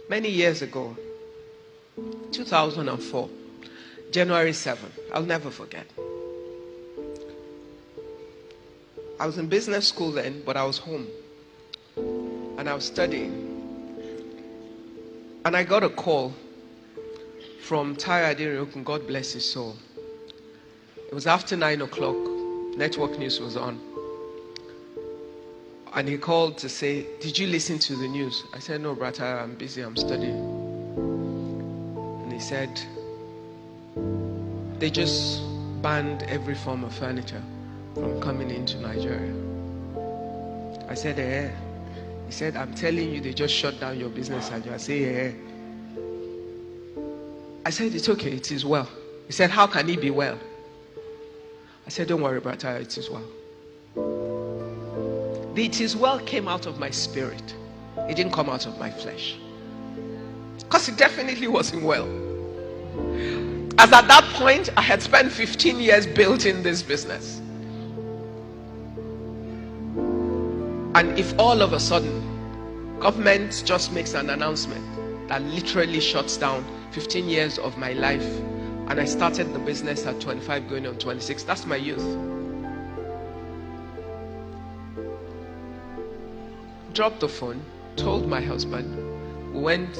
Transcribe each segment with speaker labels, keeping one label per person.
Speaker 1: Many years ago, 2004, January 7th, I'll never forget. I was in business school then, but I was home. And I was studying. And I got a call from Taya Ibukun, God bless his soul. It was after 9 o'clock. Network news was on. And he called to say, did you listen to the news? I said, no, brother, I'm busy, I'm studying. And he said, they just banned every form of furniture from coming into Nigeria. I said, eh. He said, I'm telling you, they just shut down your business. And I say, eh. I said, it's okay, it is well. He said, how can it be well? I said, don't worry, brother, it is well. The it is well came out of my spirit. It didn't come out of my flesh. Because it definitely wasn't well. As at that point, I had spent 15 years building this business. And if all of a sudden, government just makes an announcement that literally shuts down 15 years of my life, and I started the business at 25 going on 26, that's my youth. Dropped the phone, told my husband, we went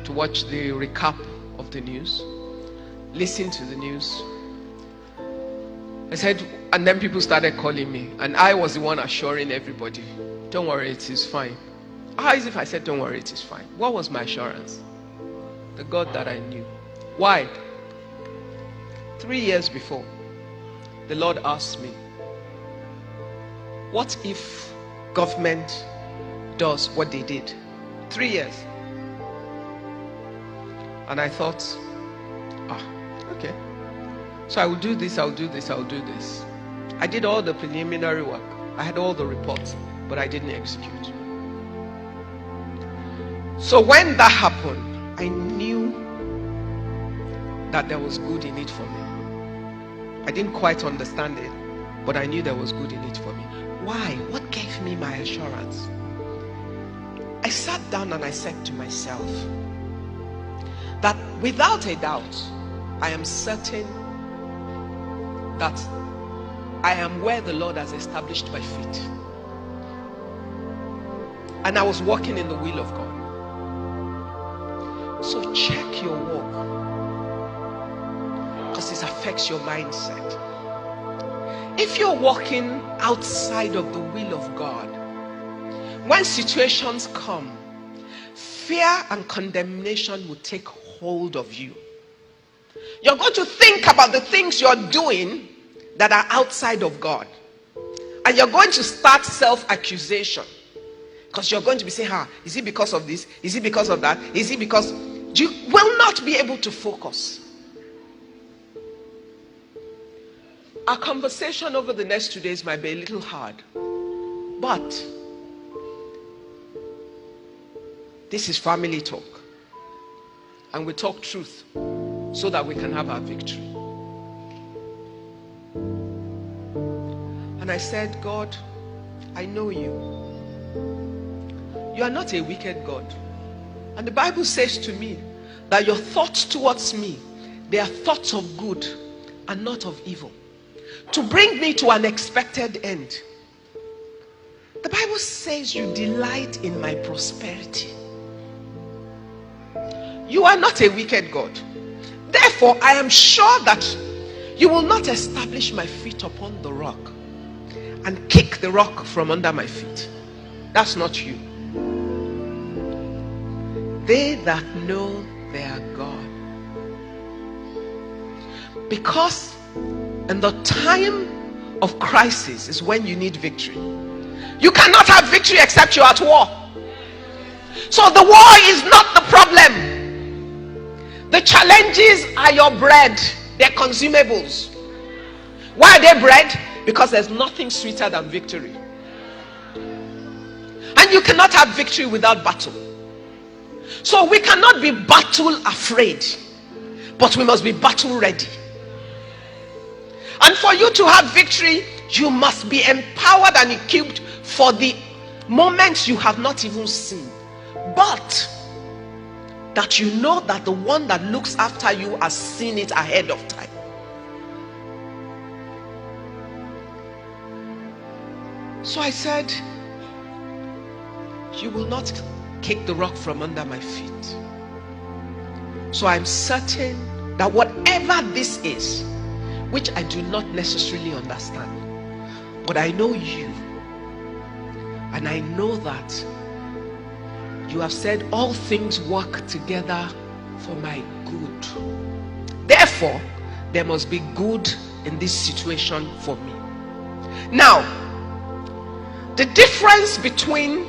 Speaker 1: to watch the recap of the news, listened to the news. I said, and then people started calling me, and I was the one assuring everybody, don't worry, it is fine. How is it if I said, don't worry, it is fine? What was my assurance? The God that I knew. Why? 3 years before, the Lord asked me, what if government does what they did? 3 years. And I thought, okay. So I will do this, I'll do this, I'll do this. I did all the preliminary work. I had all the reports, but I didn't execute. So when that happened, I knew that there was good in it for me. I didn't quite understand it, but I knew there was good in it for me. Why? What gave me my assurance? I sat down and I said to myself that without a doubt, I am certain that I am where the Lord has established my feet. And I was walking in the will of God. So check your walk, because it affects your mindset. If you're walking outside of the will of God, when situations come, fear and condemnation will take hold of you. You're going to think about the things you're doing that are outside of God. And you're going to start self-accusation. Because you're going to be saying, is it because of this? Is it because of that? Is it because... You will not be able to focus. Our conversation over the next 2 days might be a little hard. But this is family talk. And we talk truth so that we can have our victory. And I said, God, I know you. You are not a wicked God. And the Bible says to me that your thoughts towards me, they are thoughts of good and not of evil, to bring me to an expected end. The Bible says you delight in my prosperity. You are not a wicked God. Therefore, I am sure that you will not establish my feet upon the rock and kick the rock from under my feet. That's not you. They that know their God. Because in the time of crisis is when you need victory. You cannot have victory except you're at war. So the war is not the problem. The challenges are your bread. They're consumables. Why are they bread? Because there's nothing sweeter than victory. And you cannot have victory without battle. So we cannot be battle afraid, but we must be battle ready. And for you to have victory, you must be empowered and equipped for the moments you have not even seen. But that you know that the one that looks after you has seen it ahead of time. So I said, you will not kick the rock from under my feet. So I'm certain that whatever this is, which I do not necessarily understand, but I know you, and I know that you have said all things work together for my good. Therefore, there must be good in this situation for me. Now, the difference between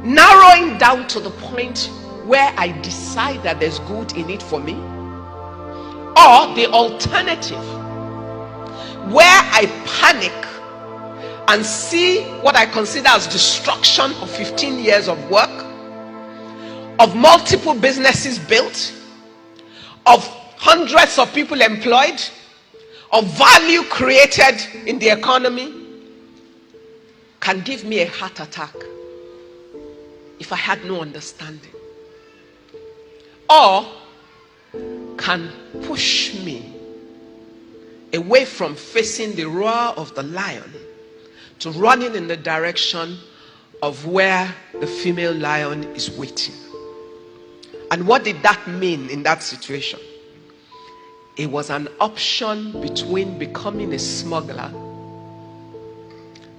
Speaker 1: narrowing down to the point where I decide that there's good in it for me, or the alternative where I panic and see what I consider as destruction of 15 years of work, of multiple businesses built, of hundreds of people employed, of value created in the economy, can give me a heart attack if I had no understanding, or can push me away from facing the roar of the lion to running in the direction of where the female lion is waiting. And what did that mean in that situation? It was an option between becoming a smuggler,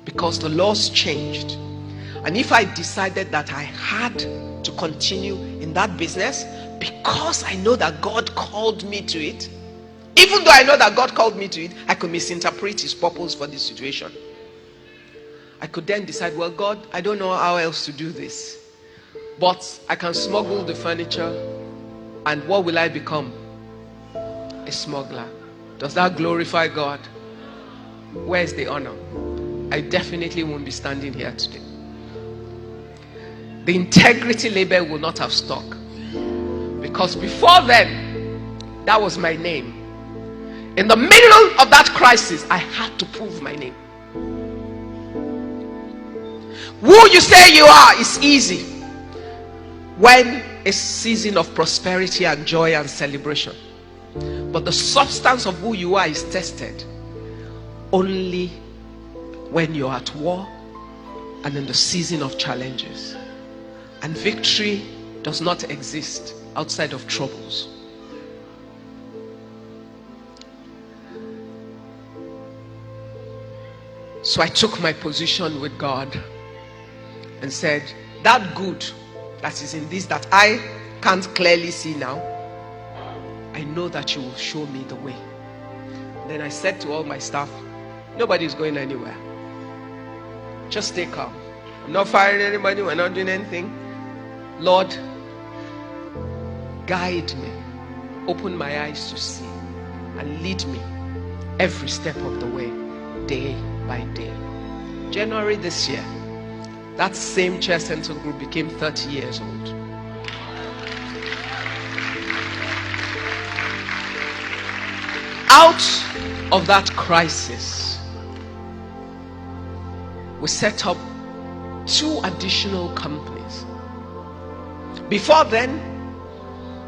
Speaker 1: because the laws changed, and if I decided that I had to continue in that business because I know that God called me to it, even though I know that God called me to it, I could misinterpret his purpose for this situation. I could then decide, well, God, I don't know how else to do this, but I can smuggle the furniture, and what will I become? A smuggler. Does that glorify God? Where is the honor? I definitely won't be standing here today. The integrity label will not have stuck, because before then, that was my name. In the middle of that crisis, I had to prove my name. Who you say you are is easy when a season of prosperity and joy and celebration, but the substance of who you are is tested only when you're at war and in the season of challenges. And victory does not exist outside of troubles. So I took my position with God and said, that good that is in this that I can't clearly see now, I know that you will show me the way. Then I said to all my staff, nobody's going anywhere. Just stay calm. I'm not firing anybody. We're not doing anything. Lord, guide me. Open my eyes to see and lead me every step of the way, day by day. January this year, that same Chair Central Group became 30 years old. Out of that crisis, we set up 2 additional companies. Before then,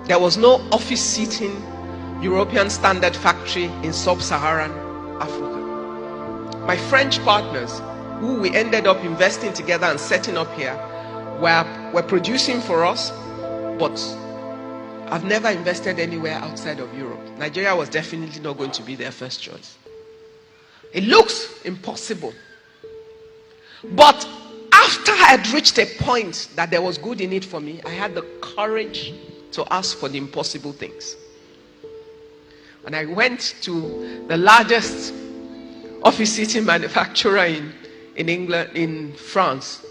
Speaker 1: there was no office seating European standard factory in sub-Saharan Africa. My French partners, who we ended up investing together and setting up here, were producing for us, but I've never invested anywhere outside of Europe. Nigeria was definitely not going to be their first choice. It looks impossible. But after I had reached a point that there was good in it for me, I had the courage to ask for the impossible things. And I went to the largest office seating manufacturer in England, in France,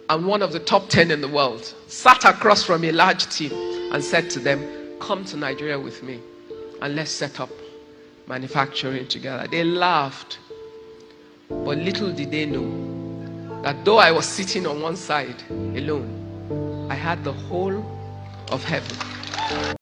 Speaker 1: and one of the top 10 in the world, sat across from a large team and said to them, come to Nigeria with me and let's set up manufacturing together. They laughed, but little did they know that though I was sitting on one side alone, I had the whole of heaven